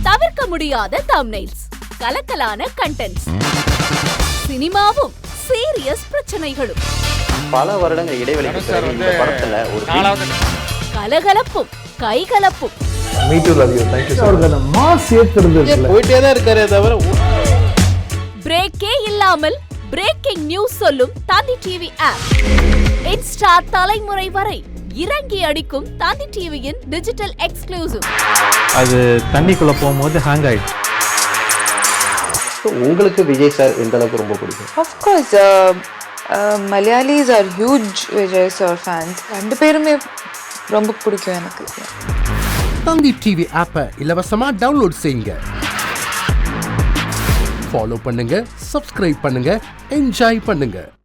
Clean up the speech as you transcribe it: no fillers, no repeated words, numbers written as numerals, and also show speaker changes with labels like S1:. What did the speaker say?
S1: தவிர்க்க முடியாத thumbnails, கலக்கலான contents, சினிமாவும் சீரியஸ் பிரச்சனைகளும்,
S2: பல வருடங்கள் இடைவெளிக்கு பிறகு இந்த படத்துல ஒரு கலகலப்பும் கைகலப்பும்
S3: போயிட்டே தான் இருக்காரே தவிர
S1: பிரேக்கே இல்லாமல் பிரேக்கிங் நியூஸ் சொல்லும் தந்தி டிவி ஆப். இன்ஸ்டா தலைமுறை வரை இறங்கி அடிக்கும் தந்தி டிவியின் டிஜிட்டல் எக்ஸ்க்ளூசிவ்.
S4: அது தண்ணிக்குள்ள போகும்போது ஹேங் ஆயிடுச்சு.
S2: உங்களுக்கு விஜய் சார் எந்த அளவுக்கு ரொம்ப பிடிக்கும்?
S5: Of course, Malayalis are huge Vijay sir fans. ரெண்டு பேருமே ரொம்ப பிடிக்கும் எனக்கு.
S6: தந்தி டிவி ஆப்பை இலவசமா டவுன்லோட் செய்யுங்க. ஃபாலோ பண்ணுங்க, சப்ஸ்கிரைப் பண்ணுங்க, என்ஜாய் பண்ணுங்க.